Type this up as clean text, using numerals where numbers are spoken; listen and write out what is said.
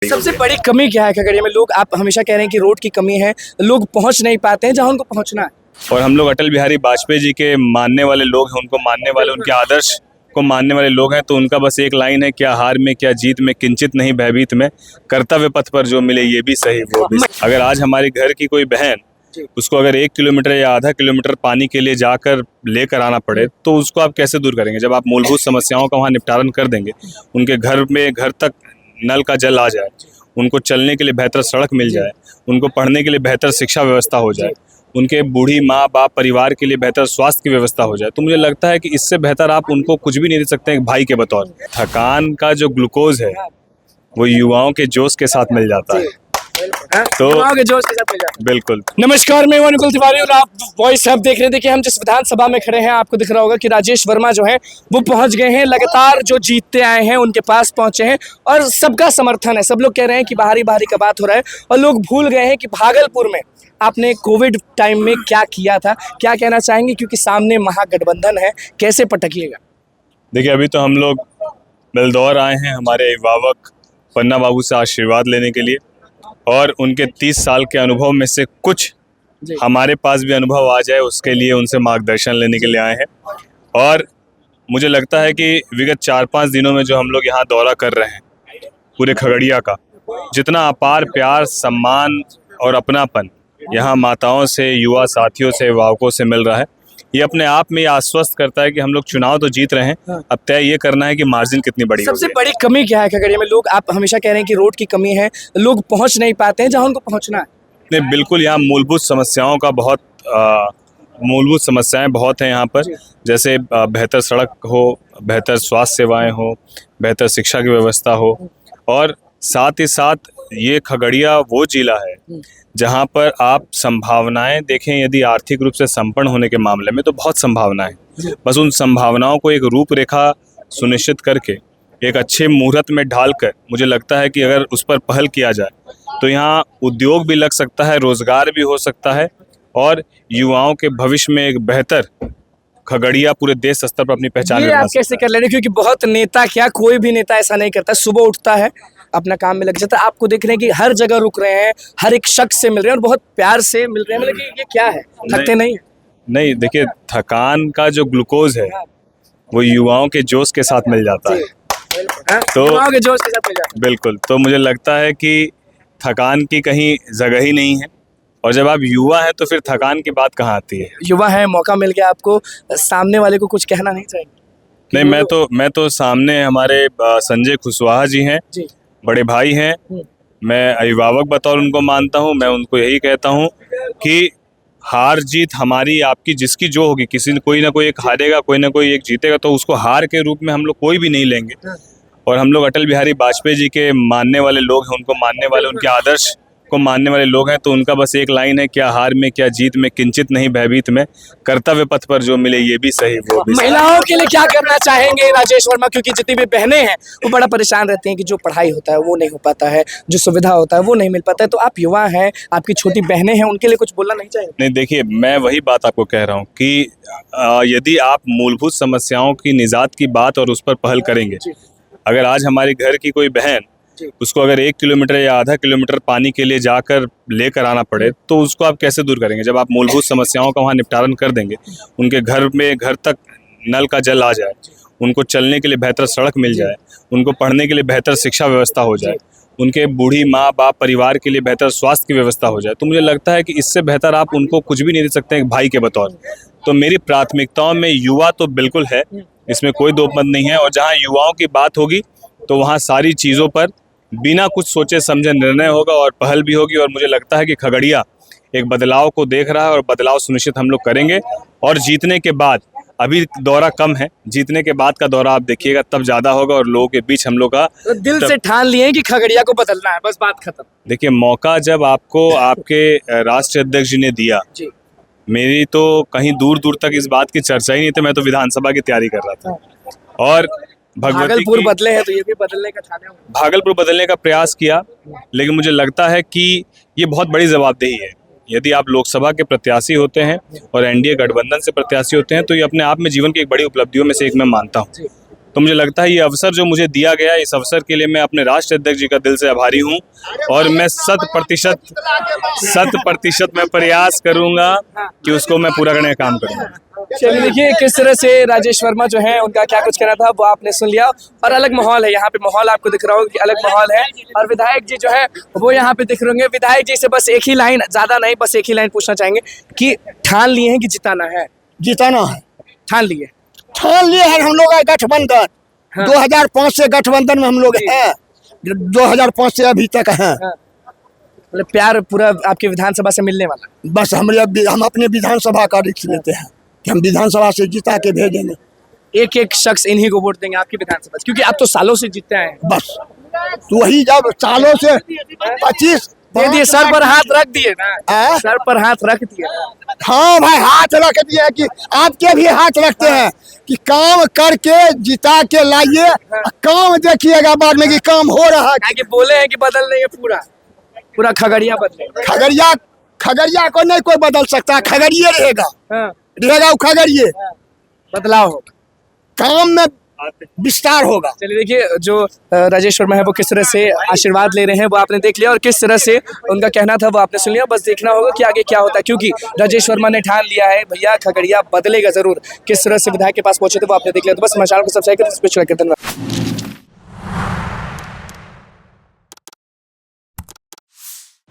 नहीं सबसे होगी। बड़ी कमी क्या है खगड़िया में? लोग, आप हमेशा कह रहे हैं कि रोड की कमी है, लोग पहुंच नहीं पाते हैं जहां उनको पहुंचना है। और हम लोग अटल बिहारी वाजपेयी जी के मानने वाले लोग हैं, उनको मानने वाले, उनके आदर्श को मानने वाले लोग हैं। तो उनका बस एक लाइन है, क्या हार में क्या जीत में, किंचित नहीं भयभीत में, कर्तव्य पथ पर जो मिले ये भी सही वो भी सही। अगर आज हमारे घर की कोई बहन, उसको अगर 1 किलोमीटर या आधा किलोमीटर पानी के लिए जाकर लेकर आना पड़े, तो उसको आप कैसे दूर करेंगे? जब आप मूलभूत समस्याओं का वहाँ निपटारण कर देंगे, उनके घर तक नल का जल आ जाए, उनको चलने के लिए बेहतर सड़क मिल जाए, उनको पढ़ने के लिए बेहतर शिक्षा व्यवस्था हो जाए, उनके बूढ़ी माँ बाप परिवार के लिए बेहतर स्वास्थ्य की व्यवस्था हो जाए, तो मुझे लगता है कि इससे बेहतर आप उनको कुछ भी नहीं दे सकते हैं एक भाई के बतौर। थकान का जो ग्लूकोज है वो युवाओं के जोश के साथ मिल जाता है। तो युवाओं के जोश के साथ मिल जाए। बिल्कुल। नमस्कार, मैं अनुकुल तिवारी और आप वॉइस हब देख रहे थे। कि हम जिस विधानसभा में खड़े हैं, आपको दिख रहा होगा कि राजेश वर्मा जो हैं वो पहुंच गए हैं। लगातार जो जीतते आए हैं उनके पास पहुंचे हैं और सबका समर्थन है। सब लोग कह रहे हैं कि बाहरी बाहरी का बात हो रहा है और लोग भूल गए हैं कि भागलपुर में आपने कोविड टाइम में क्या किया था। क्या कहना चाहेंगे, क्योंकि सामने महागठबंधन है, कैसे पटकिएगा? देखिए, अभी तो हम लोग बेलदौर आए हैं हमारे अभिभावक पन्ना बाबू से आशीर्वाद लेने के लिए, और उनके 30 साल के अनुभव में से कुछ हमारे पास भी अनुभव आ जाए उसके लिए उनसे मार्गदर्शन लेने के लिए आए हैं। और मुझे लगता है कि विगत 4-5 दिनों में जो हम लोग यहाँ दौरा कर रहे हैं पूरे खगड़िया का, जितना अपार प्यार, सम्मान और अपनापन यहाँ माताओं से, युवा साथियों से, अभिभावकों से मिल रहा है, ये अपने आप में ये आश्वस्त करता है कि हम लोग चुनाव तो जीत रहे हैं, अब तय ये करना है कि मार्जिन कितनी बड़ी सबसे होगी। बड़ी कमी क्या है खगड़िया में? लोग, आप हमेशा कह रहे हैं कि रोड की कमी है, लोग पहुंच नहीं पाते हैं जहां उनको पहुंचना है। नहीं, बिल्कुल, यहाँ मूलभूत समस्याओं का बहुत मूलभूत समस्याएं बहुत हैं यहाँ पर। जैसे बेहतर सड़क हो, बेहतर स्वास्थ्य सेवाएं हो, बेहतर शिक्षा की व्यवस्था हो, और साथ ही साथ ये खगड़िया वो जिला है जहाँ पर आप संभावनाएं देखें, यदि आर्थिक रूप से संपन्न होने के मामले में तो बहुत संभावनाएं, बस उन संभावनाओं को एक रूपरेखा सुनिश्चित करके एक अच्छे मुहूर्त में ढालकर, मुझे लगता है कि अगर उस पर पहल किया जाए तो यहाँ उद्योग भी लग सकता है, रोजगार भी हो सकता है, और युवाओं के भविष्य में एक बेहतर खगड़िया पूरे देश स्तर पर अपनी पहचान ये बना आप कैसे सकता है। कर ले रहे हैं? क्योंकि बहुत नेता, क्या कोई भी नेता ऐसा नहीं करता, सुबह उठता है अपना काम में लग जाता है। आपको देख रहे हैं कि हर जगह रुक रहे हैं, हर एक शख्स से मिल रहे हैं और बहुत प्यार से मिल रहे हैं। मतलब कि ये क्या है, थकते नहीं है? नहीं, देखिए, थकान का जो ग्लूकोज है वो युवाओं के जोश के साथ मिल जाता है। तो युवाओं के जोश के साथ मिल जाता है। बिल्कुल, तो मुझे लगता है कि थकान की कहीं जगह ही नहीं है, और जब आप युवा हैं तो फिर थकान की बात कहाँ आती है। युवा है, मौका मिल गया आपको, सामने वाले को कुछ कहना नहीं चाहिए? नहीं, मैं तो सामने हमारे संजय कुशवाहा जी हैं, बड़े भाई हैं, मैं अभिभावक बतौर उनको मानता हूं। मैं उनको यही कहता हूं कि हार जीत हमारी आपकी जिसकी जो होगी, किसी ने कोई ना कोई एक हारेगा, कोई ना कोई एक जीतेगा, तो उसको हार के रूप में हम लोग कोई भी नहीं लेंगे। और हम लोग अटल बिहारी वाजपेयी जी के मानने वाले लोग हैं, उनको मानने वाले, उनके आदर्श को मानने वाले लोग हैं। तो उनका बस एक लाइन है, क्या हार में क्या जीत में, किंचित नहीं भयभीत में, कर्तव्य पथ पर जो मिले ये भी सही वो भी सही। महिलाओं के लिए क्या करना चाहेंगे राजेश वर्मा? क्योंकि जितनी भी बहनें हैं वो बड़ा परेशान रहती हैं कि जो पढ़ाई होता है वो नहीं हो पाता है, जो सुविधा होता है वो नहीं मिल पाता है। तो आप युवा हैं, आपकी छोटी बहनें हैं, उनके लिए कुछ बोलना नहीं चाहिए? नहीं, देखिए, मैं वही बात आपको कह रहा हूँ कि यदि आप मूलभूत समस्याओं की निजात की बात और उस पर पहल करेंगे, अगर आज हमारे घर की कोई बहन, उसको अगर 1 किलोमीटर या आधा किलोमीटर पानी के लिए जाकर लेकर आना पड़े, तो उसको आप कैसे दूर करेंगे? जब आप मूलभूत समस्याओं का वहाँ निपटारण कर देंगे, उनके घर तक नल का जल आ जाए, उनको चलने के लिए बेहतर सड़क मिल जाए, उनको पढ़ने के लिए बेहतर शिक्षा व्यवस्था हो जाए, उनके बूढ़ी माँ बाप परिवार के लिए बेहतर स्वास्थ्य की व्यवस्था हो जाए, तो मुझे लगता है कि इससे बेहतर आप उनको कुछ भी नहीं दे सकते एक भाई के बतौर। तो मेरी प्राथमिकताओं में युवा तो बिल्कुल है, इसमें कोई दो मत नहीं है, और जहाँ युवाओं की बात होगी तो वहाँ सारी चीज़ों पर बिना कुछ सोचे समझे निर्णय होगा और पहल भी होगी। और मुझे लगता है कि खगड़िया एक बदलाव को देख रहा है और बदलाव सुनिश्चित हम लोग करेंगे। और जीतने के बाद, अभी दौरा कम है, जीतने के बाद का दौरा आप देखिएगा, तब ज़्यादा होगा और लोगों के बीच हम लोग का दिल से ठान लिए कि खगड़िया को बदलना है, बस बात खत्म। देखिए, मौका जब आपको आपके राष्ट्रीय अध्यक्ष जी ने दिया, मेरी तो कहीं दूर दूर तक इस बात की चर्चा ही नहीं थी, मैं तो विधानसभा की तैयारी कर रहा था। और भागलपुर बदले हैं तो ये भी बदलने का ठाने होंगे। भागलपुर बदलने का प्रयास किया, लेकिन मुझे लगता है कि ये बहुत बड़ी जवाबदेही है। यदि आप लोकसभा के प्रत्याशी होते हैं और एनडीए गठबंधन से प्रत्याशी होते हैं, तो ये अपने आप में जीवन की एक बड़ी उपलब्धियों में से एक मैं मानता हूँ। तो मुझे लगता है ये अवसर जो मुझे दिया गया, इस अवसर के लिए मैं अपने राष्ट्रीय अध्यक्ष जी का दिल से आभारी हूँ और मैं 100% मैं प्रयास करूँगा कि उसको मैं पूरा करने का काम करूँगा। चलिए देखिए किस तरह से राजेश वर्मा जो है उनका क्या कुछ कहना था वो आपने सुन लिया। और अलग माहौल है यहाँ पे, माहौल आपको दिख रहा होगा कि अलग माहौल है। और विधायक जी जो है वो यहाँ पे दिख रहे होंगे। विधायक जी से बस एक ही लाइन, ज्यादा नहीं, बस एक ही लाइन पूछना चाहेंगे कि ठान लिए हैं कि जिताना है? जिताना है। ठान लिए हैं हम लोग गठबंधन। हाँ। 2005 से गठबंधन में हम लोग हैं, 2005 से अभी तक हैं। हाँ। मतलब प्यार पूरा आपके विधानसभा से मिलने वाला। बस हम अपने विधानसभा का रिस्क लेते हैं कि हम विधानसभा से जिता के भेजेंगे। एक एक शख्स इन्हीं को वोट देंगे आपकी विधानसभा से, क्योंकि आप तो सालों से जीतते आए हैं। बस तो वही जब सालों से 25 दे दिए, सर पर हाथ रख दिए ना, हाँ? सर पर हाथ रख दिए। हाँ भाई, हाथ रख दिए कि आपके भी हाथ रखते हैं कि काम करके जिता के लाइए। काम देखिएगा बाद में कि काम हो रहा है। कि बोले हैं कि बदल देंगे, पूरा खगड़िया बदले। खगड़िया को नहीं कोई बदल सकता, खगड़िया रहेगा। हाँ। वो खगड़िए बदलाव हो, काम में विस्तार होगा। चलिए देखिए जो राजेश वर्मा है वो किस तरह से आशीर्वाद ले रहे हैं वो आपने देख लिया और किस तरह से उनका कहना था वो आपने सुन लिया। बस देखना होगा कि आगे क्या होता है, क्योंकि राजेश वर्मा ने ठान लिया है भैया खगड़िया बदलेगा जरूर। किस तरह से विधायक के पास पहुंचे थे वो आपने देख लिया। तो बस हमारे चैनल को सब्सक्राइब करें, धन्यवाद।